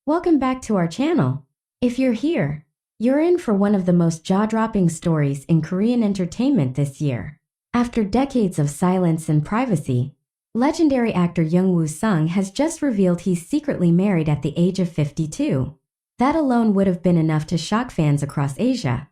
Welcome back to our channel. If you're here, you're in for one of the most jaw-dropping stories in Korean entertainment this year. After decades of silence and privacy, legendary actor Jung Woo-sung has just revealed he's secretly married at the age of 52. That alone would have been enough to shock fans across Asia.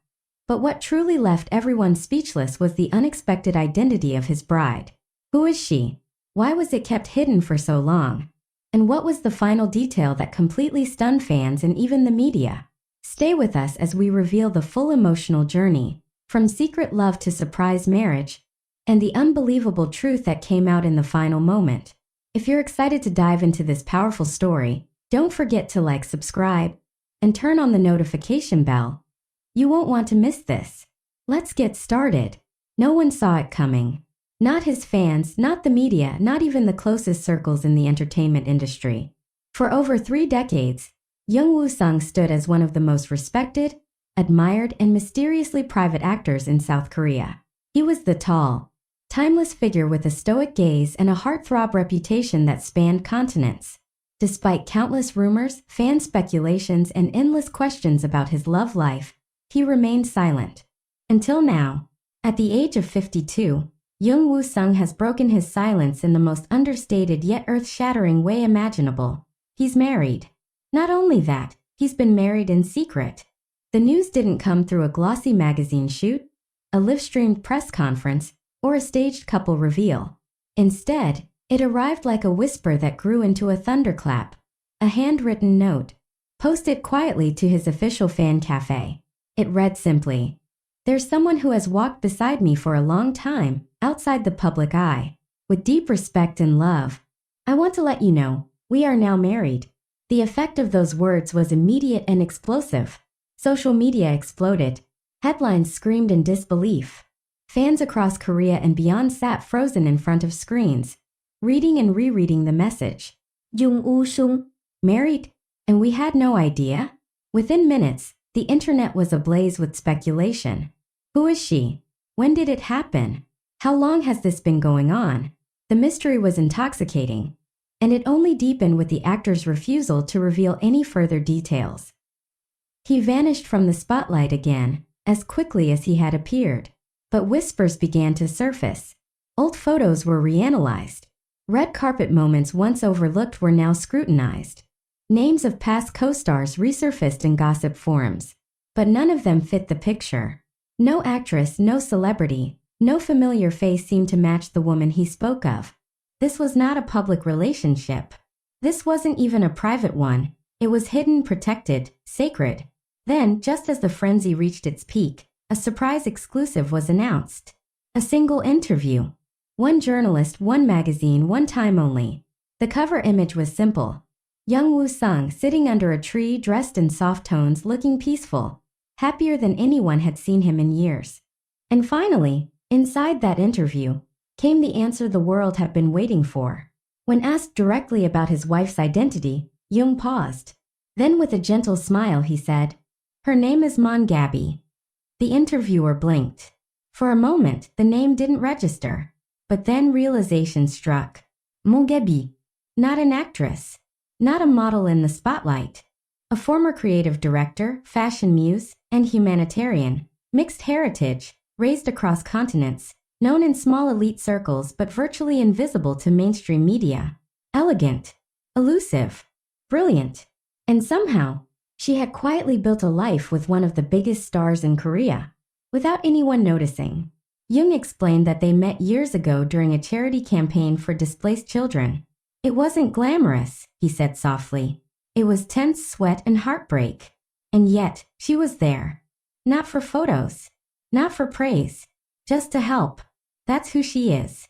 But what truly left everyone speechless was the unexpected identity of his bride. Who is she? Why was it kept hidden for so long? And what was the final detail that completely stunned fans and even the media? Stay with us as we reveal the full emotional journey, from secret love to surprise marriage, and the unbelievable truth that came out in the final moment. If you're excited to dive into this powerful story, don't forget to like, subscribe, and turn on the notification bell. You won't want to miss this. Let's get started. No one saw it coming. Not his fans, not the media, not even the closest circles in the entertainment industry. For over 3 decades, Jung Woo-sung stood as one of the most respected, admired, and mysteriously private actors in South Korea. He was the tall, timeless figure with a stoic gaze and a heartthrob reputation that spanned continents. Despite countless rumors, fan speculations, and endless questions about his love life, he remained silent. Until now, at the age of 52, Jung Woo-sung has broken his silence in the most understated yet earth-shattering way imaginable. He's married. Not only that, he's been married in secret. The news didn't come through a glossy magazine shoot, a live-streamed press conference, or a staged couple reveal. Instead, it arrived like a whisper that grew into a thunderclap, a handwritten note, posted quietly to his official fan cafe. It read simply, "There's someone who has walked beside me for a long time, outside the public eye. With deep respect and love, I want to let you know, we are now married." The effect of those words was immediate and explosive. Social media exploded. Headlines screamed in disbelief. Fans across Korea and beyond sat frozen in front of screens, reading and rereading the message. Jung Woo-sung, married? And we had no idea? Within minutes, the internet was ablaze with speculation. Who is she? When did it happen? How long has this been going on? The mystery was intoxicating, and it only deepened with the actor's refusal to reveal any further details. He vanished from the spotlight again, as quickly as he had appeared. But whispers began to surface. Old photos were reanalyzed. Red carpet moments once overlooked were now scrutinized. Names of past co-stars resurfaced in gossip forums, but none of them fit the picture. No actress, no celebrity, no familiar face seemed to match the woman he spoke of. This was not a public relationship. This wasn't even a private one. It was hidden, protected, sacred. Then, just as the frenzy reached its peak, a surprise exclusive was announced. A single interview. One journalist, one magazine, one time only. The cover image was simple. Jung Woo-sung sitting under a tree dressed in soft tones, looking peaceful, happier than anyone had seen him in years. And finally, inside that interview, came the answer the world had been waiting for. When asked directly about his wife's identity, Jung paused. Then with a gentle smile he said, "Her name is Mon Gabby." The interviewer blinked. For a moment, the name didn't register. But then realization struck. Mon Gabby. Not an actress. Not a model in the spotlight. A former creative director, fashion muse, and humanitarian. Mixed heritage, raised across continents, known in small elite circles but virtually invisible to mainstream media. Elegant, elusive, brilliant. And somehow, she had quietly built a life with one of the biggest stars in Korea, without anyone noticing. Jung explained that they met years ago during a charity campaign for displaced children. It wasn't glamorous, he said softly. It was tense sweat and heartbreak. And yet, she was there. Not for photos. Not for praise. Just to help. That's who she is.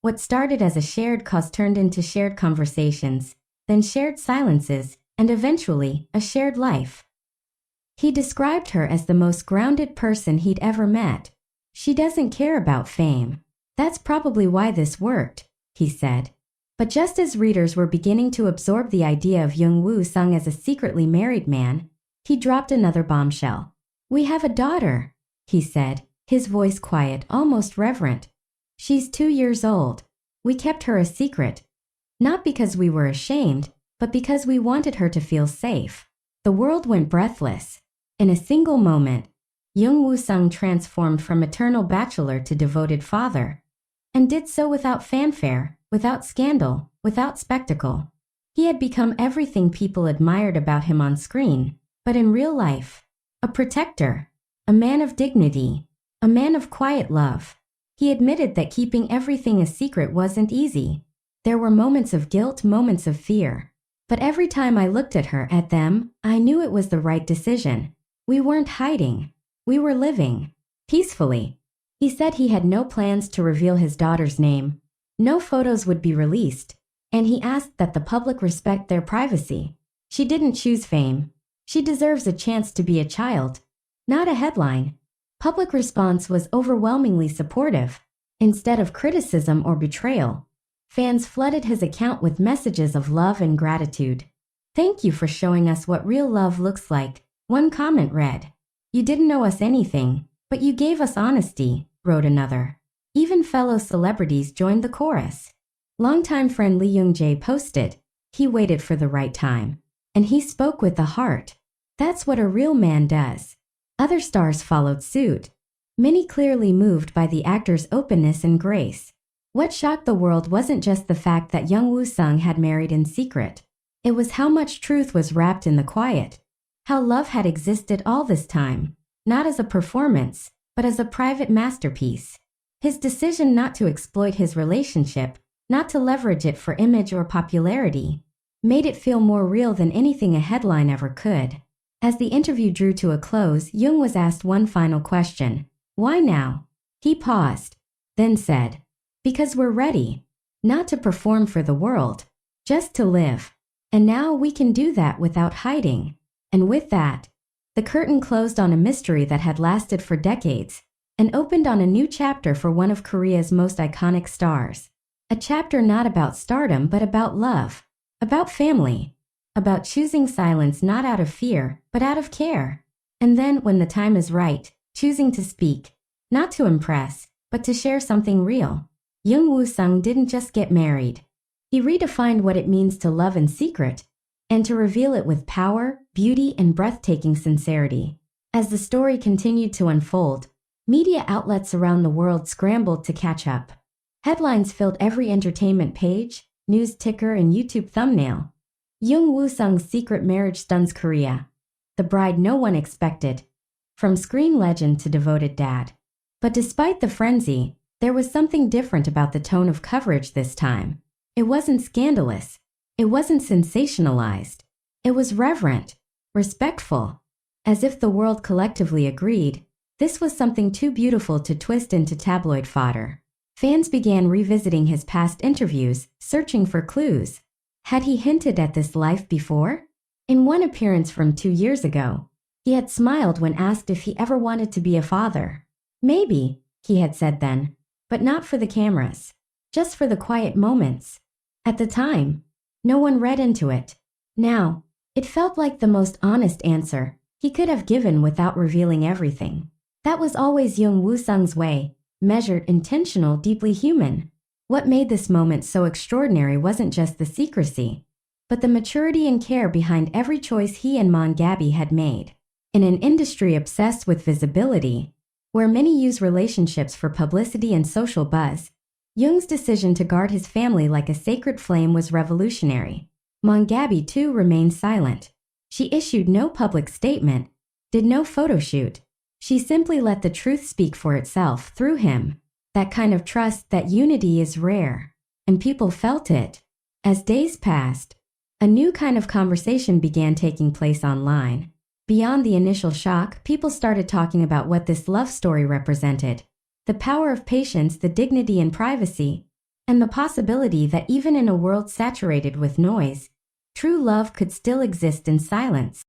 What started as a shared cause turned into shared conversations, then shared silences, and eventually, a shared life. He described her as the most grounded person he'd ever met. She doesn't care about fame. That's probably why this worked, he said. But just as readers were beginning to absorb the idea of Jung Woo-sung as a secretly married man, he dropped another bombshell. "We have a daughter," he said, his voice quiet, almost reverent. "She's 2 years old. We kept her a secret. Not because we were ashamed, but because we wanted her to feel safe. The world went breathless. In a single moment, Jung Woo-sung transformed from eternal bachelor to devoted father, and did so without fanfare, without scandal, without spectacle. He had become everything people admired about him on screen, but in real life, a protector, a man of dignity, a man of quiet love. He admitted that keeping everything a secret wasn't easy. There were moments of guilt, moments of fear. But every time I looked at them, I knew it was the right decision. We weren't hiding. We were living peacefully. He said he had no plans to reveal his daughter's name. No photos would be released, and he asked that the public respect their privacy. She didn't choose fame. She deserves a chance to be a child, not a headline. Public response was overwhelmingly supportive. Instead of criticism or betrayal, fans flooded his account with messages of love and gratitude. "Thank you for showing us what real love looks like," one comment read. "You didn't know us anything, but you gave us honesty," wrote another. Even fellow celebrities joined the chorus. Longtime friend Lee Young-jae posted, "He waited for the right time, and he spoke with the heart. That's what a real man does." Other stars followed suit, many clearly moved by the actor's openness and grace. What shocked the world wasn't just the fact that Jung Woo-sung had married in secret. It was how much truth was wrapped in the quiet. How love had existed all this time, not as a performance, but as a private masterpiece. His decision not to exploit his relationship, not to leverage it for image or popularity, made it feel more real than anything a headline ever could. As the interview drew to a close, Jung was asked one final question. "Why now?" He paused, then said, "Because we're ready, not to perform for the world, just to live. And now we can do that without hiding." And with that, the curtain closed on a mystery that had lasted for decades and opened on a new chapter for one of Korea's most iconic stars. A chapter not about stardom but about love, about family, about choosing silence not out of fear but out of care. And then, when the time is right, choosing to speak, not to impress, but to share something real. Jung Woo-sung didn't just get married. He redefined what it means to love in secret, and to reveal it with power, beauty, and breathtaking sincerity. As the story continued to unfold, media outlets around the world scrambled to catch up. Headlines filled every entertainment page, news ticker, and YouTube thumbnail. Jung Woo-sung's secret marriage stuns Korea. The bride no one expected, from screen legend to devoted dad. But despite the frenzy, there was something different about the tone of coverage this time. It wasn't scandalous. It wasn't sensationalized. It was reverent, respectful, as if the world collectively agreed this was something too beautiful to twist into tabloid fodder. Fans began revisiting his past interviews, searching for clues. Had he hinted at this life before? In one appearance from 2 years ago, he had smiled when asked if he ever wanted to be a father. "Maybe," he had said then, "but not for the cameras. Just for the quiet moments." At the time, no one read into it. Now, it felt like the most honest answer he could have given without revealing everything. That was always Jung Woo-sung's way, measured, intentional, deeply human. What made this moment so extraordinary wasn't just the secrecy, but the maturity and care behind every choice he and Mon Gabi had made. In an industry obsessed with visibility, where many use relationships for publicity and social buzz, Jung's decision to guard his family like a sacred flame was revolutionary. Mon Gabi, too, remained silent. She issued no public statement, did no photo shoot. She simply let the truth speak for itself through him. That kind of trust, that unity is rare, and people felt it. As days passed, a new kind of conversation began taking place online. Beyond the initial shock, people started talking about what this love story represented. The power of patience, the dignity and privacy, and the possibility that even in a world saturated with noise, true love could still exist in silence.